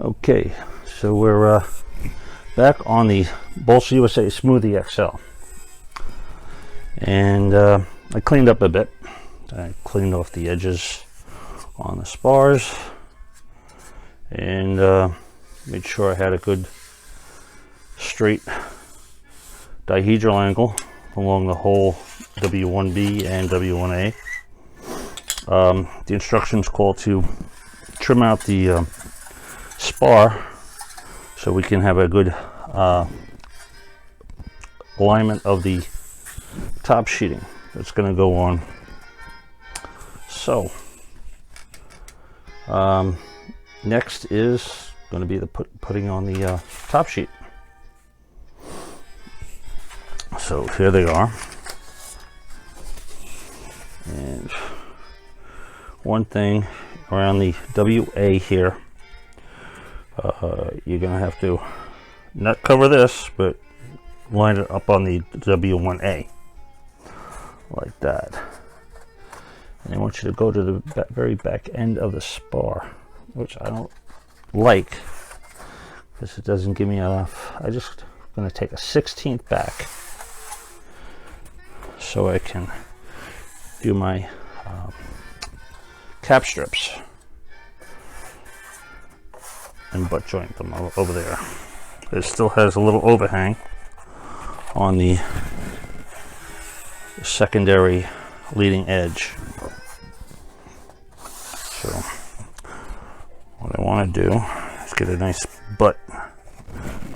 Okay, so we're back on the Busa USA Smoothie XL, and I cleaned up a bit. I cleaned off the edges on the spars and made sure I had a good straight dihedral angle along the whole W1B and W1A. The instructions call to trim out the spar so we can have a good alignment of the top sheeting that's going to go on. So next is going to be the putting on the top sheet. So here they are, and one thing around the WA here, you're going to have to not cover this, but line it up on the W1A like that. And I want you to go to the very back end of the spar, which I don't like because it doesn't give me enough. I just going to take a 16th back so I can do my cap strips and butt joint them over there. It still has a little overhang on the secondary leading edge. So what I want to do is get a nice butt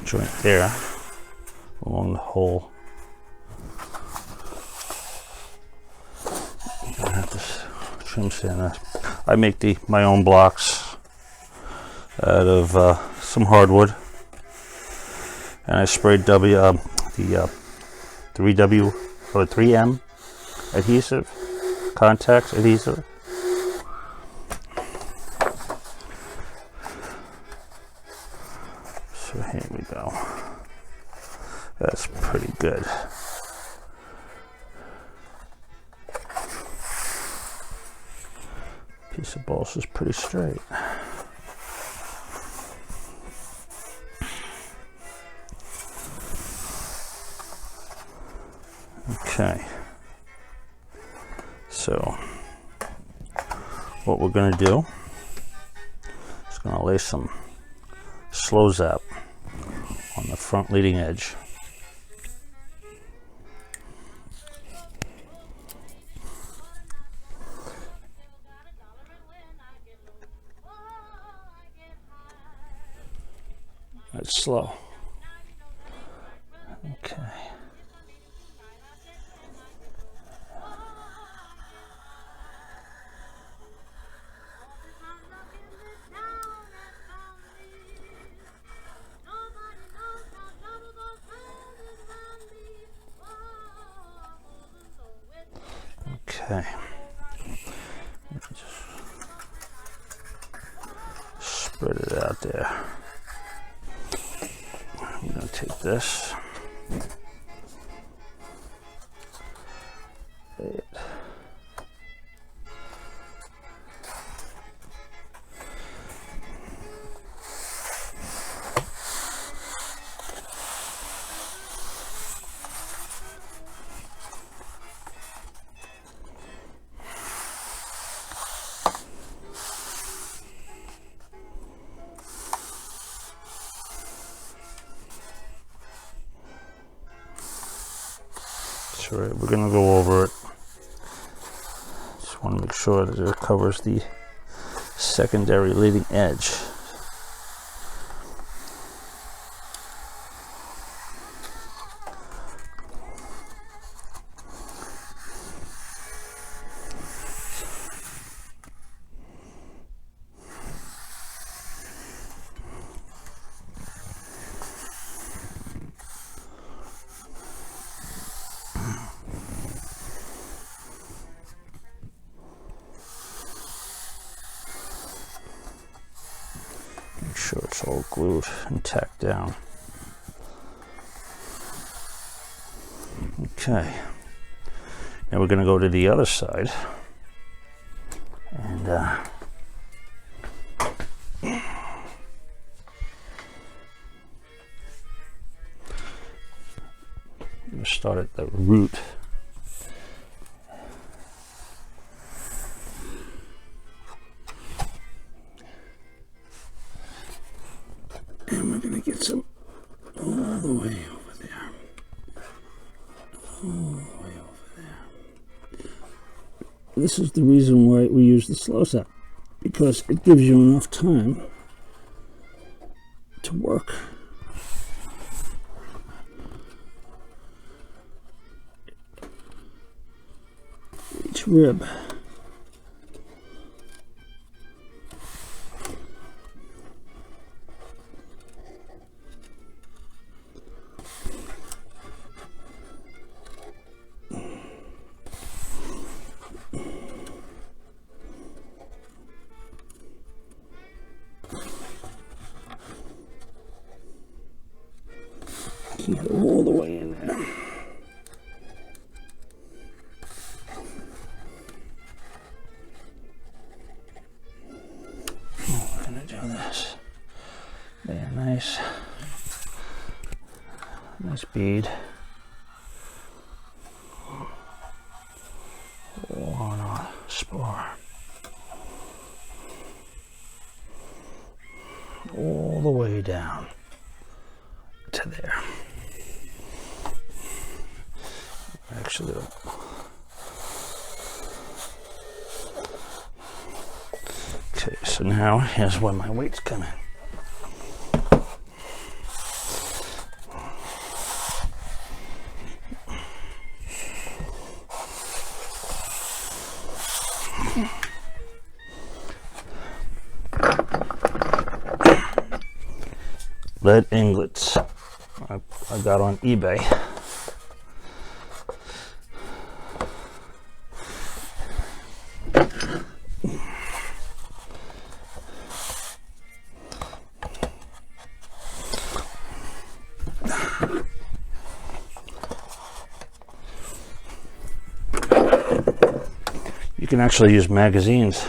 joint there along the whole. I have to trim sand. I make my own blocks out of some hardwood, and I sprayed the 3W or 3M adhesive, contact adhesive. So here we go. That's pretty good. Piece of balsa is pretty straight. Okay, so what we're going to do is going to lay some slow zap on the front leading edge. It's slow. Okay. Okay, just spread it out there. I'm going to take this, Right, we're going to go over it. Just want to make sure that it covers the secondary leading edge. Make sure it's all glued and tacked down. Okay, now we're going to go to the other side and start at the root. And we're going to get some all the way over there. All the way over there. This is the reason why we use the slow set, because it gives you enough time to work. Each rib. Keep it all the way in there. Oh, we're gonna do this. There, nice bead. On a spar. All the way down to there. Actually, okay, so now here's where my weights come in. Lead ingots I got on eBay. You can actually use magazines,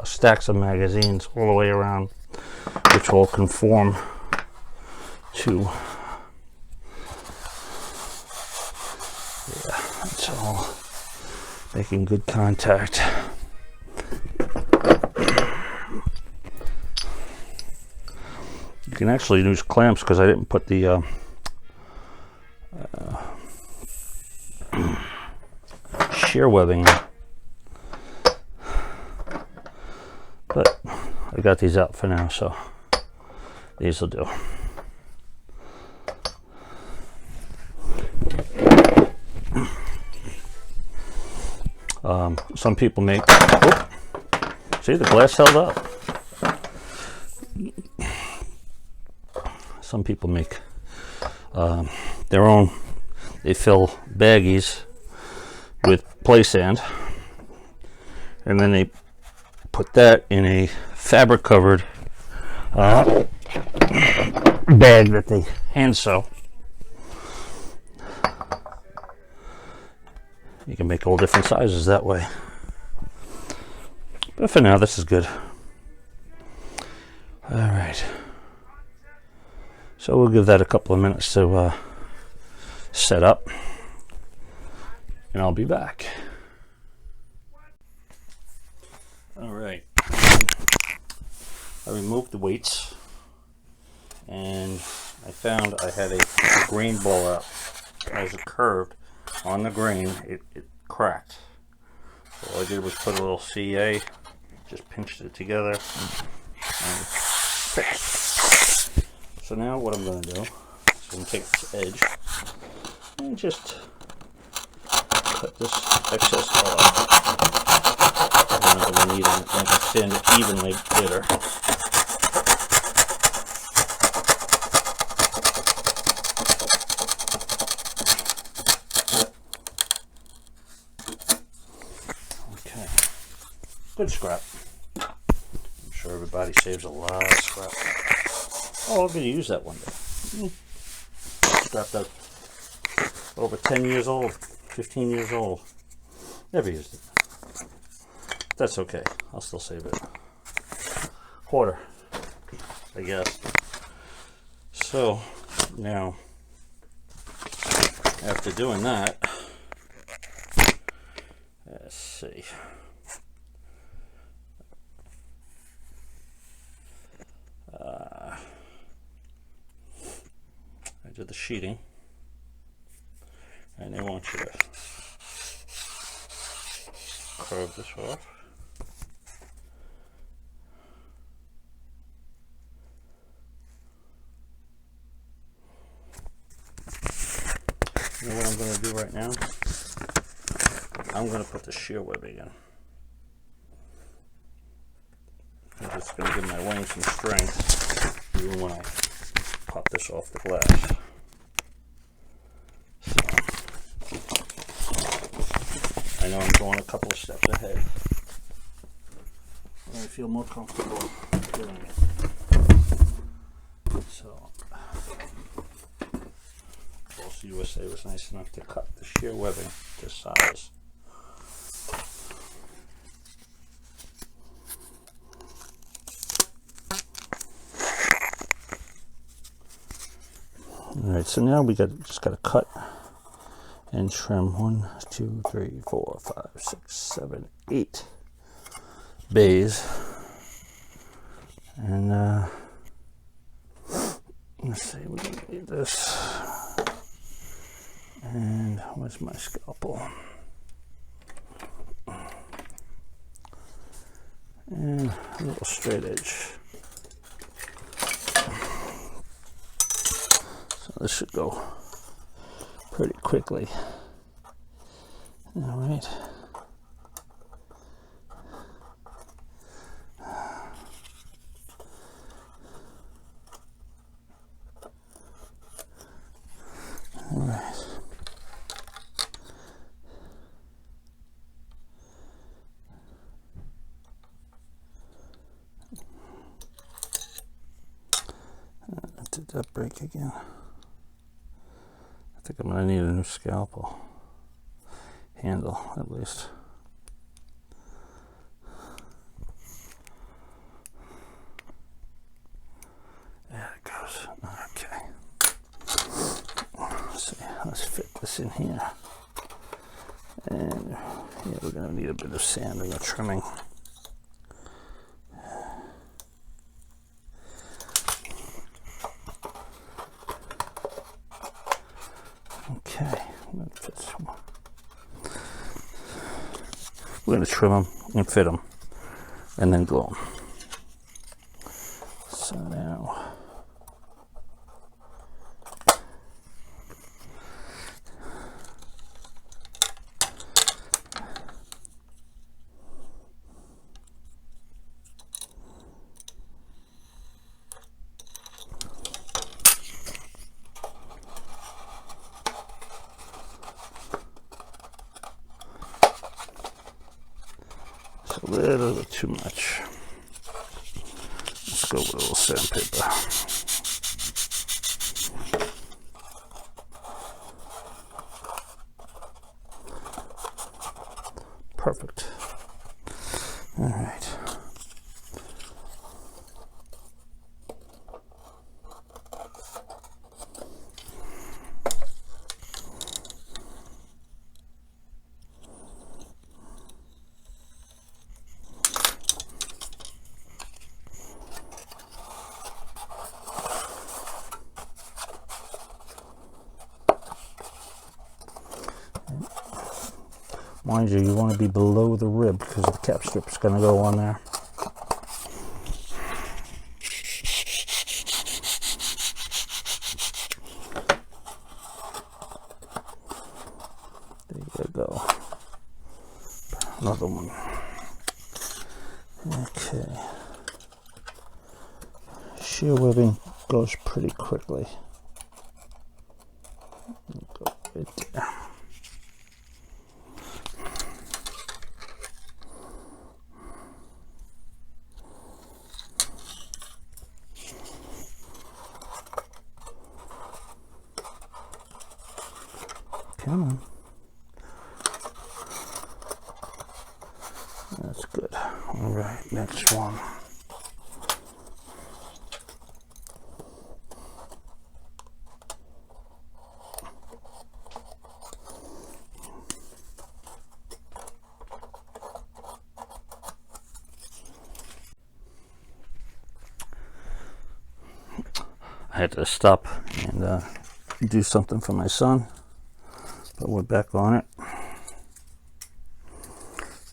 stacks of magazines all the way around, which will conform to, yeah, it's all making good contact. You can actually use clamps, because I didn't put the shear webbing, but I got these out for now, so these will do. Some people make, oh, see, the glass held up. Some people make their own, they fill baggies with play sand, and then they put that in a fabric covered bag that they hand sew. You can make all different sizes that way. But for now, this is good. All right. So we'll give that a couple of minutes to set up, and I'll be back. All right. I removed the weights, and I found I had a grain ball out. As it curved on the grain, it cracked. So all I did was put a little CA, just pinched it together, and so now what I'm going to do is I'm going to take this edge and just cut this excess off. I'm not going to need it, and I can sand it evenly later. Okay, good scrap. I'm sure everybody saves a lot of scrap. Oh, I'm going to use that one day. Scrap that over 10 years old, 15 years old. Never used it. That's okay. I'll still save it. Quarter, I guess. So now after doing that, let's see. I did the sheeting, and they want you to curve this off. You know what I'm going to do right now? I'm going to put the shear webbing in. It's going to give my wing some strength even when I pop this off the glass. So, I know I'm going a couple of steps ahead. I feel more comfortable doing it. So, also USA was nice enough to cut the shear webbing to size. Alright, so now we just got to cut and trim 1, 2, 3, 4, 5, 6, 7, 8 bays. And let's see, we're going to need this. And where's my scalpel? And a little straight edge. This should go pretty quickly. All right. All right. Did that break again? I think I'm going to need a new scalpel handle, at least. There it goes. Okay. Let's see. Let's fit this in here. And yeah, we're going to need a bit of sanding or trimming. Okay, we're going to trim them and fit them and then glue them. So now a little bit too much. Let's go with a little sandpaper. Perfect. All right. Mind you, you want to be below the rib because the cap strip is going to go on there. There you go. Another one. Okay. Shear webbing goes pretty quickly. Go right there. Come on. That's good. All right, next one. I had to stop and do something for my son, but we're back on it.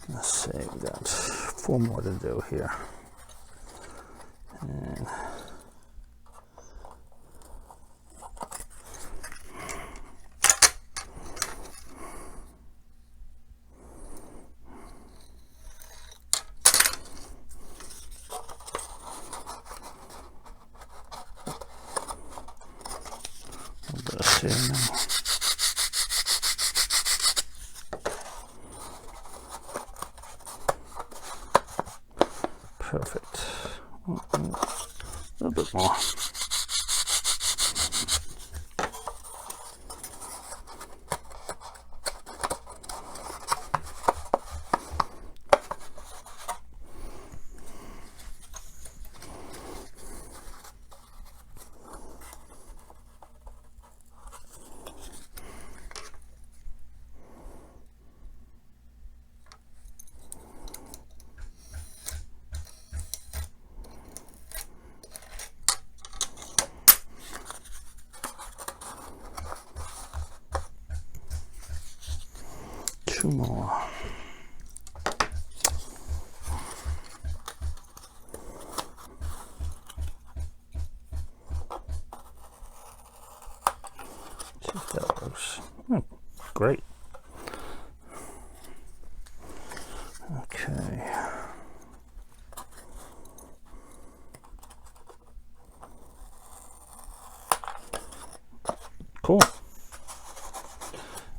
Let's see, we got 4 more to do here. And let's see now. Perfect. A little bit more. Two more. See if that works. Oh, great. Okay. Cool.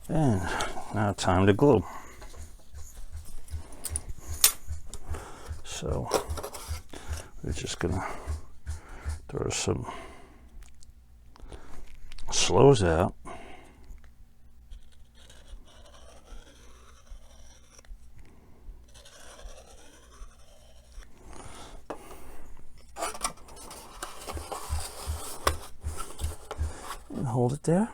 And now time to glue. So we're just gonna throw some slows out. And hold it there.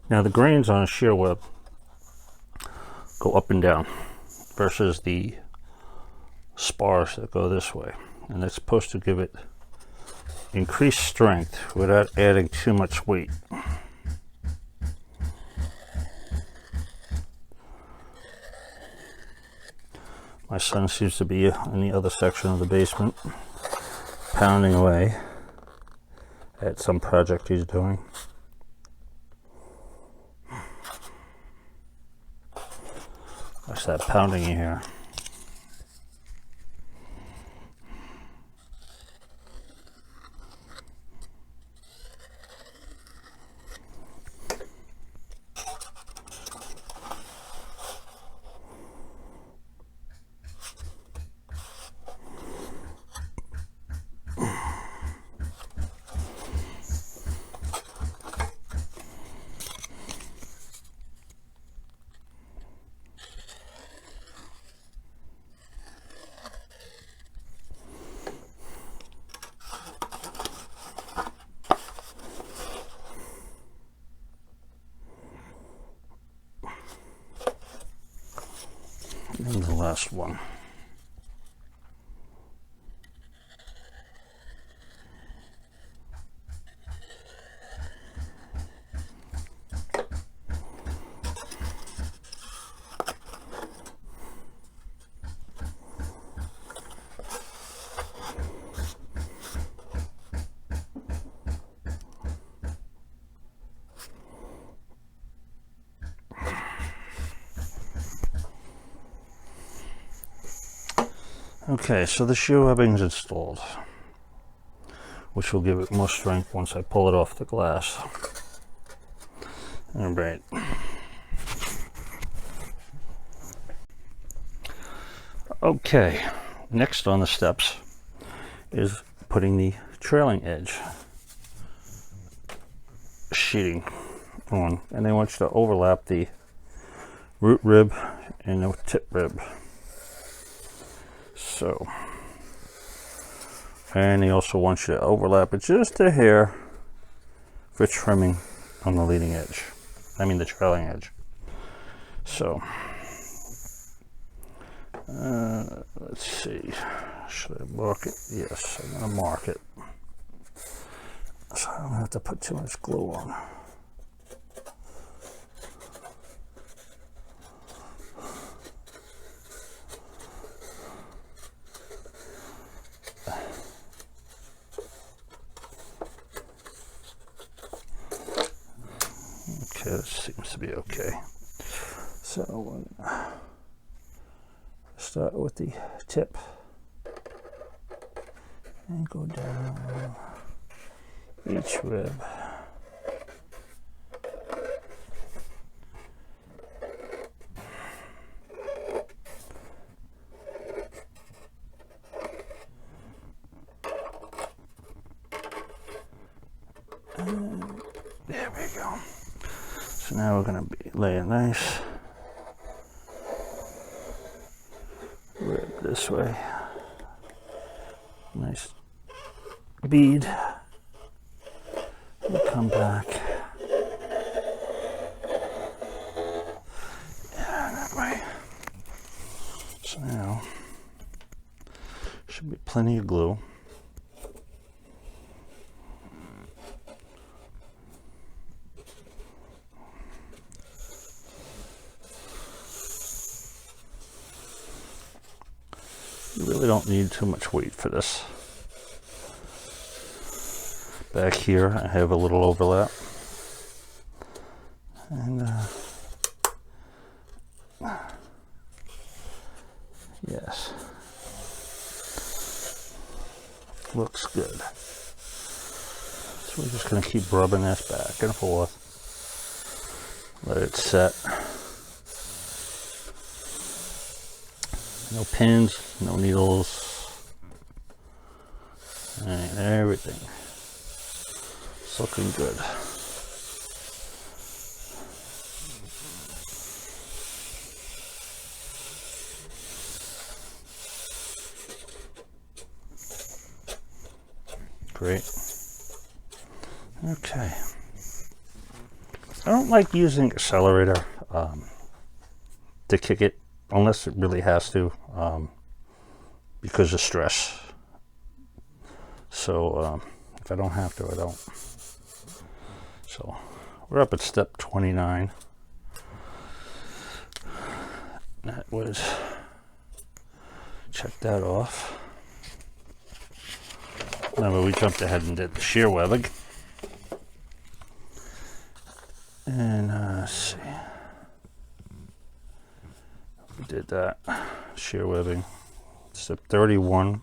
Now the grains on a shear web go up and down versus the spars that go this way, and that's supposed to give it increased strength without adding too much weight. My son seems to be in the other section of the basement, pounding away at some project he's doing. What's that pounding you hear? last one. Okay, so the shear webbing's installed, which will give it more strength once I pull it off the glass. All right. Okay, next on the steps is putting the trailing edge sheeting on, and they want you to overlap the root rib and the tip rib. So, and they also want you to overlap it just a hair for trimming on the leading edge. I mean the trailing edge. So, let's see. Should I mark it? Yes, I'm going to mark it. So I don't have to put too much glue on. Okay, this seems to be okay. So we'll start with the tip and go down each rib. And there we go. So now we're going to be laying nice rib this way. Nice bead. We'll come back. Yeah, that way. So now should be plenty of glue. You really don't need too much weight for this. Back here I have a little overlap. And yes. Looks good. So we're just going to keep rubbing this back and forth. Let it set. No pins, no needles, and everything. It's looking good. Great. Okay. I don't like using accelerator to kick it unless it really has to, because of stress. So if I don't have to, I don't. So we're up at step 29. That was, check that off. Remember, we jumped ahead and did the shear webbing. And let's see. We did that shear webbing. Step 31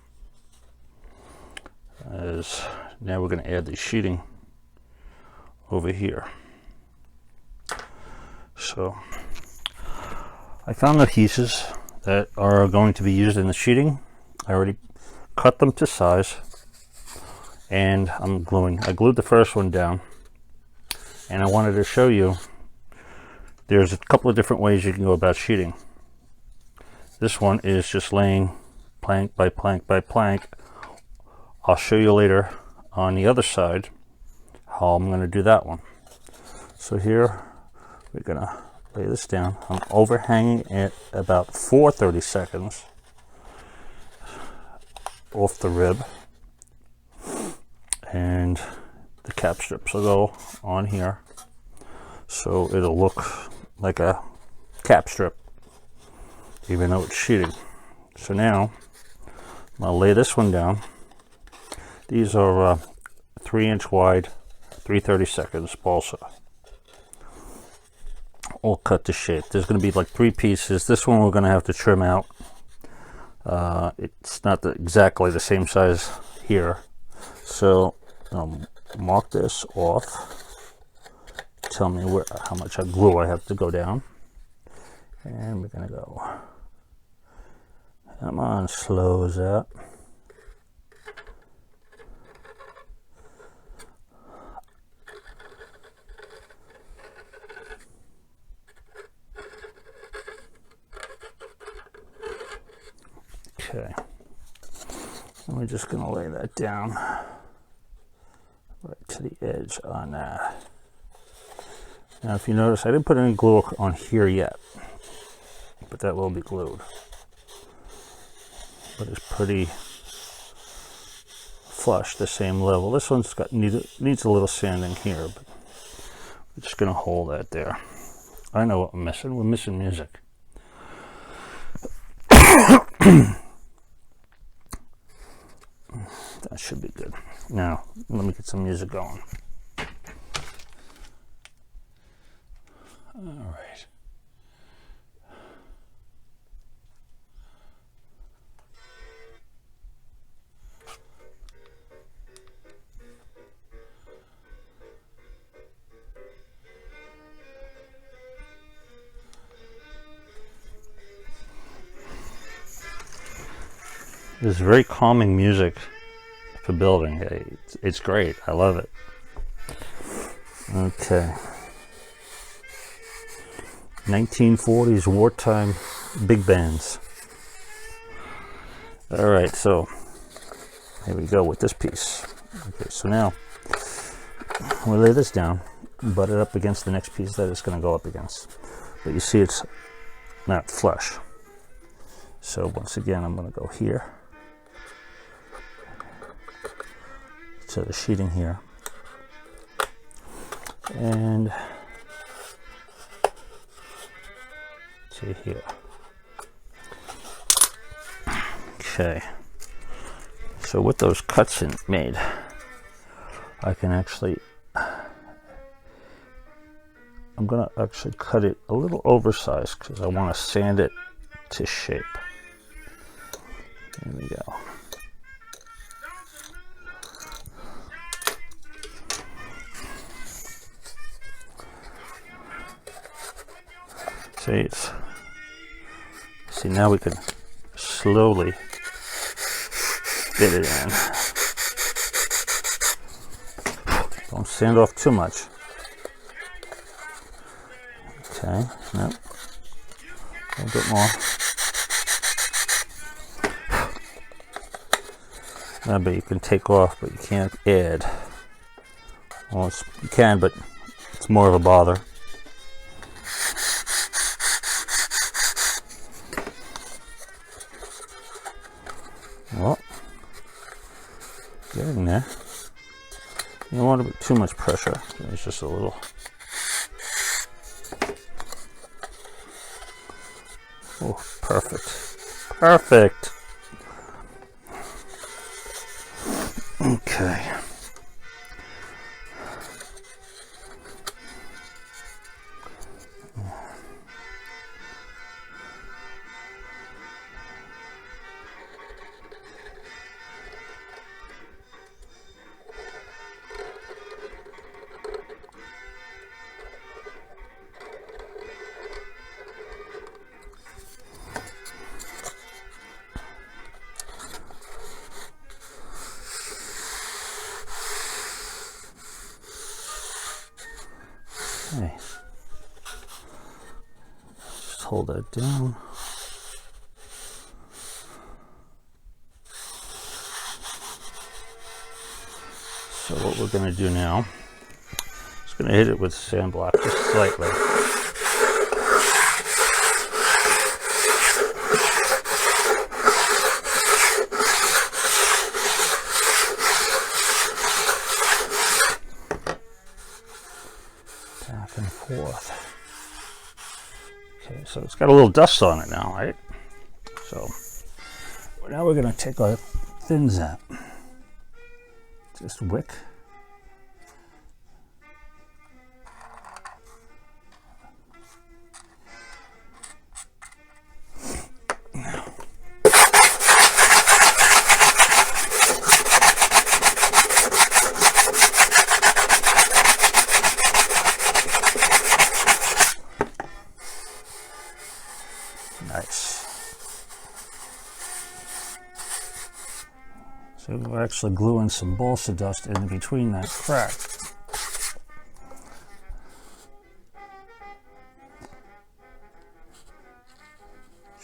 is now we're going to add the sheeting over here. So I found the pieces that are going to be used in the sheeting. I already cut them to size, and I'm gluing. I glued the first one down, and I wanted to show you there's a couple of different ways you can go about sheeting. This one is just laying plank by plank by plank. I'll show you later on the other side how I'm going to do that one. So here we're going to lay this down. I'm overhanging it about 4 seconds off the rib, and the cap strips will go on here, so it'll look like a cap strip even though it's sheeting. So now I'm gonna lay this one down. These are 3-inch wide, 3/32 balsa, all cut to shape. There's going to be like 3 pieces. This one we're going to have to trim out. It's not exactly the same size here, so mark this off. Tell me how much glue I have to go down, and we're going to go. Come on, slow as that. Okay, and we're just going to lay that down right to the edge on that. Now, if you notice, I didn't put any glue on here yet, but that will be glued. But it's pretty flush, the same level. This one's needs a little sanding here, but we're just going to hold that there. I know what we're missing. We're missing music. That should be good. Now, let me get some music going. All right. This is very calming music for building. It's great. I love it. Okay. 1940s wartime big bands. All right, so here we go with this piece. Okay, so now we'll lay this down, butt it up against the next piece that it's going to go up against. But you see it's not flush. So once again, I'm going to go here to the sheeting here, and to here. Okay, so with those cuts made, I can actually, I'm gonna actually cut it a little oversized because I want to sand it to shape. There we go. See, now we can slowly get it in. Don't sand off too much. Okay, nope. A little bit more. But you can take off, but you can't add. Well, you can, but it's more of a bother. Well, getting there. You don't want to put too much pressure. It's just a little. Oh, perfect. Perfect. Okay. Okay. Just hold that down. So what we're going to do now is going to hit it with sandblock just slightly. back and forth. Okay, so it's got a little dust on it now, right? So now we're going to take our thin zap, just wick. Nice. So we're actually gluing some Busa dust in between that crack.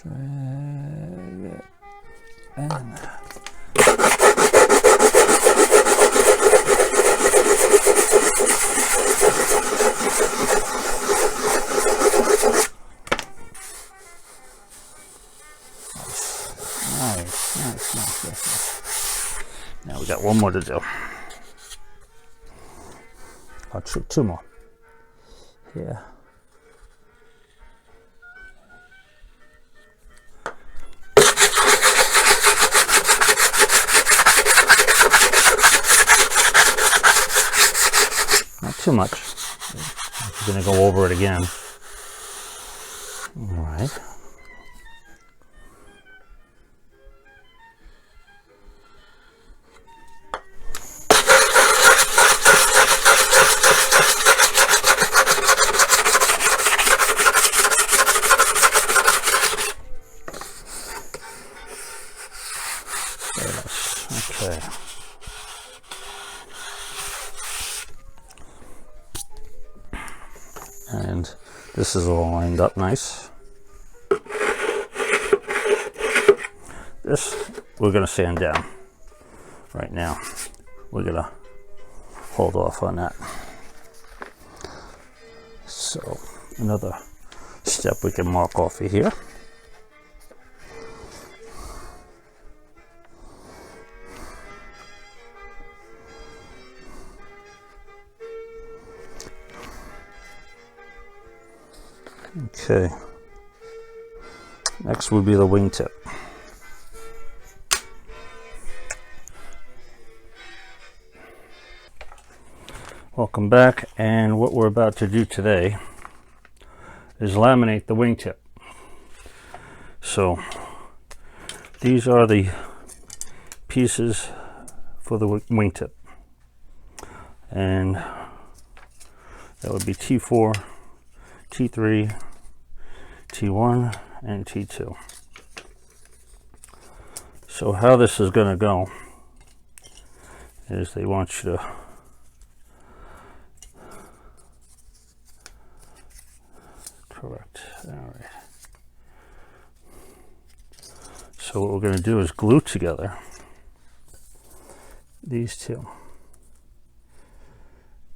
Drag it in. Nice. Now we got one more to do. Oh, two more. Yeah. Not too much. I'm going to go over it again. All right. Okay. And this is all lined up nice. This we're going to sand down right now. We're going to hold off on that. So another step we can mark off of here. Okay, next would be the wingtip. Welcome back, and what we're about to do today is laminate the wingtip. So these are the pieces for the wingtip, and that would be T4, T3, T1, and T2. So how this is going to go is they want you to correct. All right. So what we're going to do is glue together these two,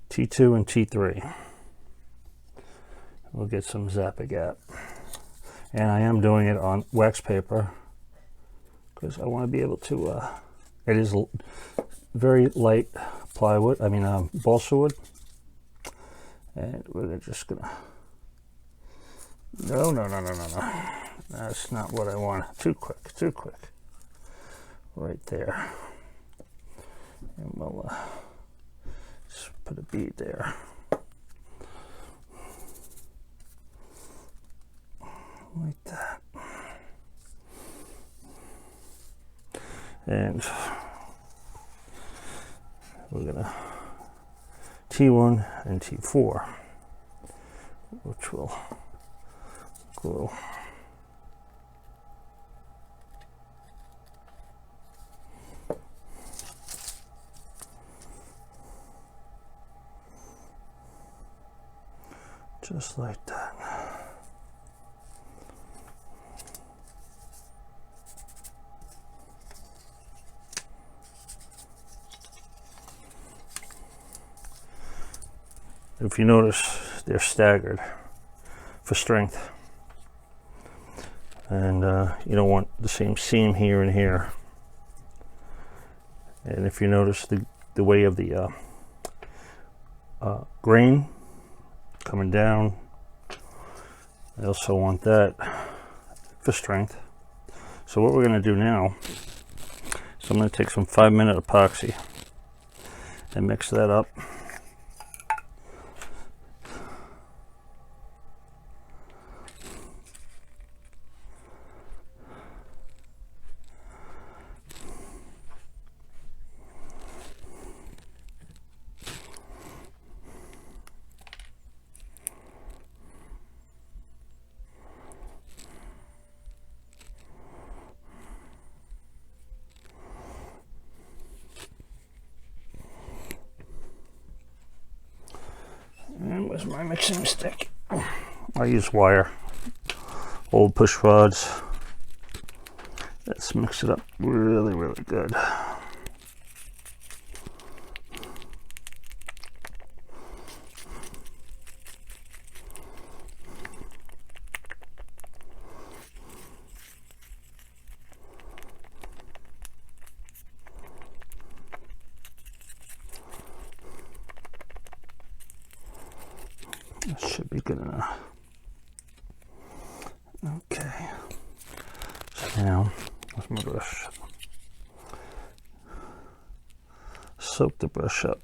T2 and T3. We'll get some Zap-A-Gap. And I am doing it on wax paper because I want to be able to, it is very light plywood, balsa wood. And we're just gonna, no. That's not what I want. Too quick. Right there. And we'll just put a bead there. Like that. And we're gonna T1 and T4, which will glue. Just like that. If you notice, they're staggered for strength, and you don't want the same seam here and here. And if you notice the way of the grain coming down. I also want that for strength. So what we're going to do now is I'm going to take some 5-minute epoxy and mix that up. And where's my mixing stick? I use wire, old push rods. Let's mix it up really, really good. That should be good enough. Okay. So now, where's my brush? Soak the brush up.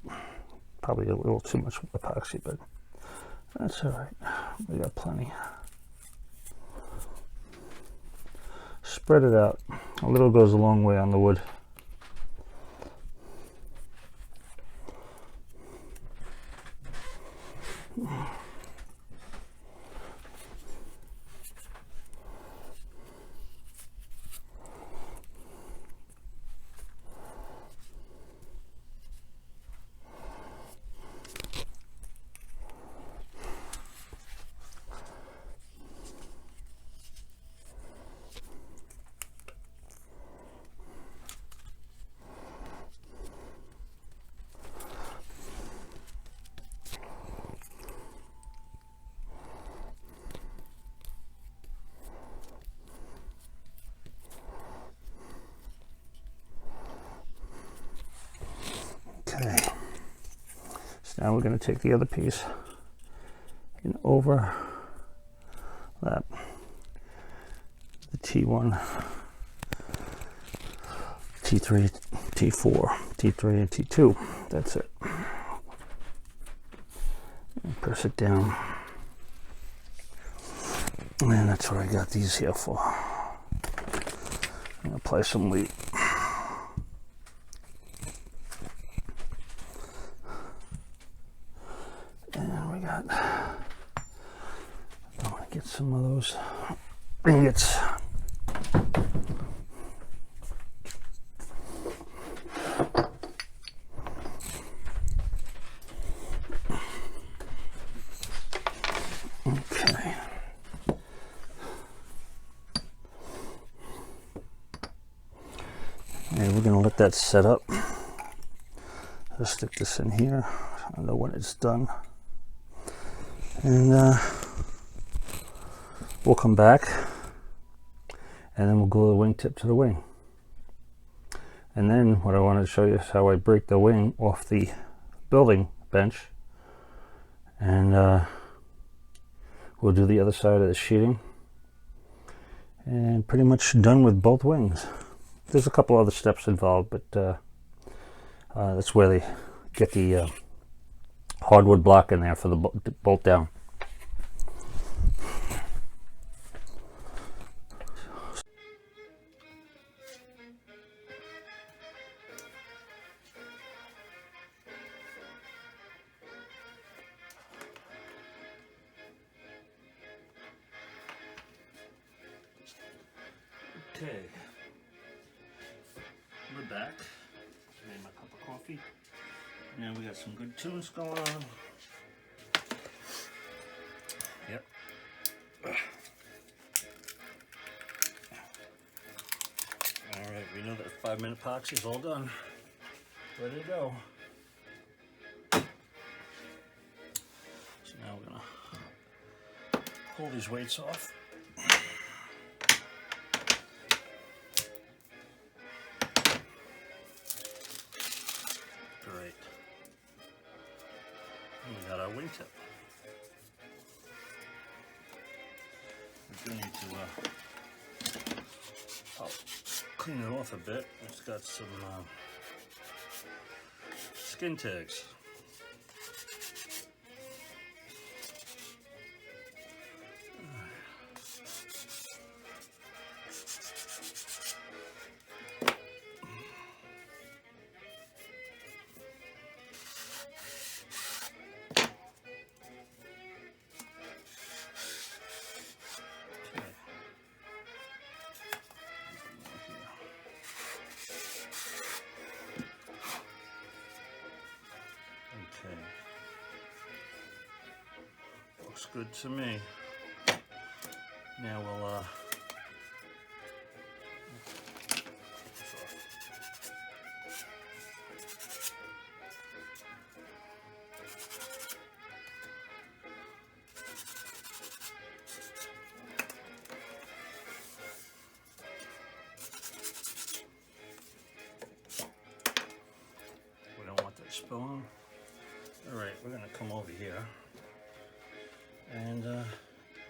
Probably a little too much with epoxy, but that's all right. We got plenty. Spread it out. A little goes a long way on the wood. Okay, so now we're going to take the other piece and overlap the T1, T3, T4, T3, and T2. That's it. And press it down. And that's what I got these here for. And apply some weight. And we got, I want to get some of those ingots. Okay. And we're going to let that set up. I'll stick this in here. I know when it's done. And we'll come back and then we'll glue the wingtip to the wing. And then what I wanted to show you is how I break the wing off the building bench. And we'll do the other side of the sheeting. And pretty much done with both wings. There's a couple other steps involved, but that's where they get the hardwood block in there for the bolt down. Okay, we're back. Made my cup of coffee. Now we got some good tunes going on. Yep. Alright, we know that 5-minute epoxy is all done. Ready to go. So now we're going to pull these weights off. Great. And we got our wingtip. do need to I'll clean it off a bit. It's got some skin tags. Okay, looks good to me. Now we'll we don't want that spilling. All right, we're gonna come over here and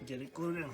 get it glued in.